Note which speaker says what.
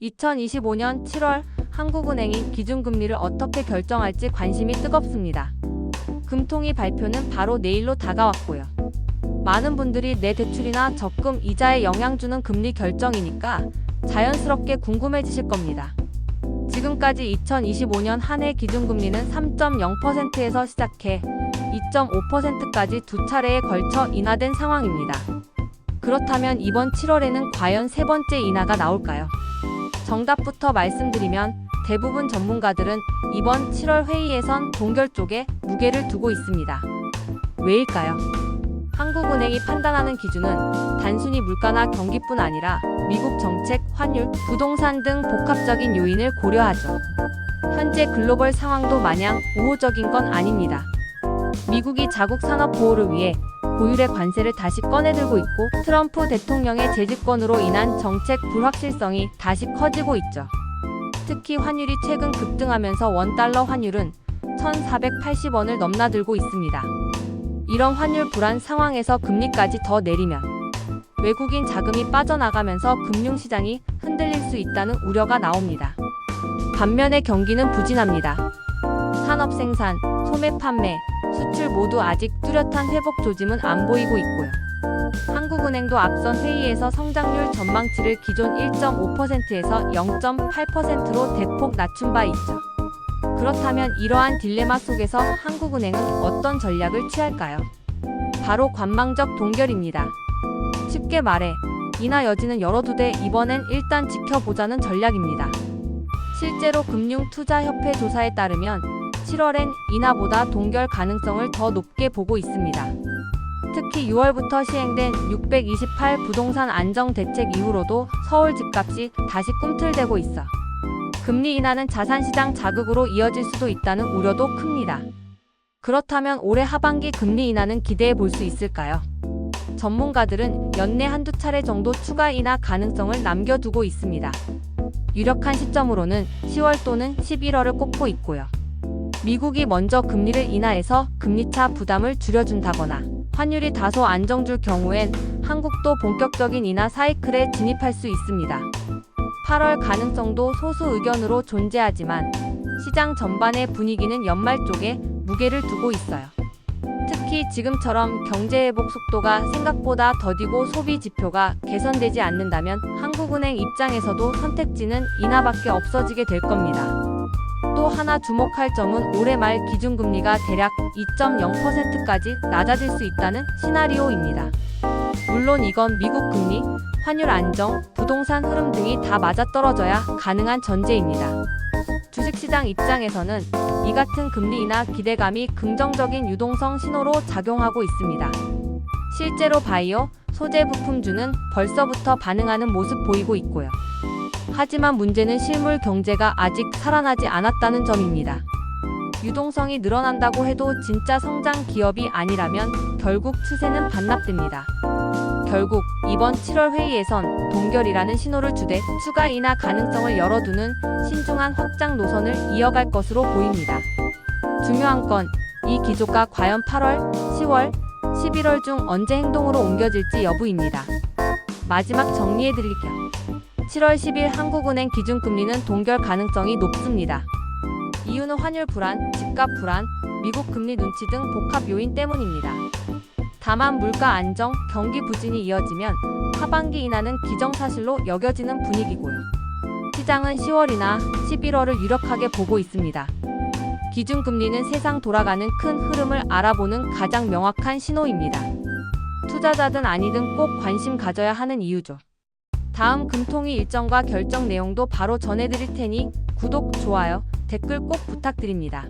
Speaker 1: 2025년 7월 한국은행이 기준금리를 어떻게 결정할지 관심이 뜨겁습니다. 금통위 발표는 바로 내일로 다가왔고요. 많은 분들이 내 대출이나 적금 이자에 영향 주는 금리 결정이니까 자연스럽게 궁금해지실 겁니다. 지금까지 2025년 한 해 기준금리는 3.0%에서 시작해 2.5%까지 두 차례에 걸쳐 인하된 상황입니다. 그렇다면 이번 7월에는 과연 세 번째 인하가 나올까요? 정답부터 말씀드리면 대부분 전문가들은 이번 7월 회의에선 동결 쪽에 무게를 두고 있습니다. 왜일까요? 한국은행이 판단하는 기준은 단순히 물가나 경기뿐 아니라 미국 정책, 환율, 부동산 등 복합적인 요인을 고려하죠. 현재 글로벌 상황도 마냥 우호적인 건 아닙니다. 미국이 자국 산업 보호를 위해 고율의 관세를 다시 꺼내들고 있고 트럼프 대통령의 재집권으로 인한 정책 불확실성이 다시 커지고 있죠. 특히 환율이 최근 급등하면서 원달러 환율은 1,480원을 넘나들고 있습니다. 이런 환율 불안 상황에서 금리까지 더 내리면 외국인 자금이 빠져나가면서 금융시장이 흔들릴 수 있다는 우려가 나옵니다. 반면에 경기는 부진합니다. 산업 생산, 소매 판매, 수출 모두 아직 뚜렷한 회복 조짐은 안 보이고 있고요. 한국은행도 앞선 회의에서 성장률 전망치를 기존 1.5%에서 0.8%로 대폭 낮춘 바 있죠. 그렇다면 이러한 딜레마 속에서 한국은행은 어떤 전략을 취할까요? 바로 관망적 동결입니다. 쉽게 말해 인하 여지는 열어두되 이번엔 일단 지켜보자는 전략입니다. 실제로 금융투자협회 조사에 따르면 7월엔 인하보다 동결 가능성을 더 높게 보고 있습니다. 특히 6월부터 시행된 628 부동산 안정대책 이후로도 서울 집값이 다시 꿈틀대고 있어 금리 인하는 자산시장 자극으로 이어질 수도 있다는 우려도 큽니다. 그렇다면 올해 하반기 금리 인하는 기대해 볼 수 있을까요? 전문가들은 연내 한두 차례 정도 추가 인하 가능성을 남겨두고 있습니다. 유력한 시점으로는 10월 또는 11월을 꼽고 있고요. 미국이 먼저 금리를 인하해서 금리차 부담을 줄여준다거나 환율이 다소 안정줄 경우엔 한국도 본격적인 인하 사이클에 진입할 수 있습니다. 8월 가능성도 소수 의견으로 존재하지만 시장 전반의 분위기는 연말 쪽에 무게를 두고 있어요. 특히 지금처럼 경제회복 속도가 생각보다 더디고 소비 지표가 개선되지 않는다면 한국은행 입장에서도 선택지는 인하밖에 없어지게 될 겁니다. 또 하나 주목할 점은 올해 말 기준금리가 대략 2.0%까지 낮아질 수 있다는 시나리오입니다. 물론 이건 미국 금리, 환율 안정, 부동산 흐름 등이 다 맞아떨어져야 가능한 전제입니다. 주식시장 입장에서는 이 같은 금리 인하 기대감이 긍정적인 유동성 신호로 작용하고 있습니다. 실제로 바이오, 소재 부품주는 벌써부터 반응하는 모습 보이고 있고요. 하지만 문제는 실물 경제가 아직 살아나지 않았다는 점입니다. 유동성이 늘어난다고 해도 진짜 성장 기업이 아니라면 결국 추세는 반납됩니다. 결국 이번 7월 회의에선 동결이라는 신호를 주되 추가 인하 가능성을 열어두는 신중한 확장 노선을 이어갈 것으로 보입니다. 중요한 건 이 기조가 과연 8월, 10월, 11월 중 언제 행동으로 옮겨질지 여부입니다. 마지막 정리해드릴게요. 7월 10일 한국은행 기준금리는 동결 가능성이 높습니다. 이유는 환율 불안, 집값 불안, 미국 금리 눈치 등 복합 요인 때문입니다. 다만 물가 안정, 경기 부진이 이어지면 하반기 인하는 기정사실로 여겨지는 분위기고요. 시장은 10월이나 11월을 유력하게 보고 있습니다. 기준금리는 세상 돌아가는 큰 흐름을 알아보는 가장 명확한 신호입니다. 투자자든 아니든 꼭 관심 가져야 하는 이유죠. 다음 금통위 일정과 결정 내용도 바로 전해드릴 테니 구독, 좋아요, 댓글 꼭 부탁드립니다.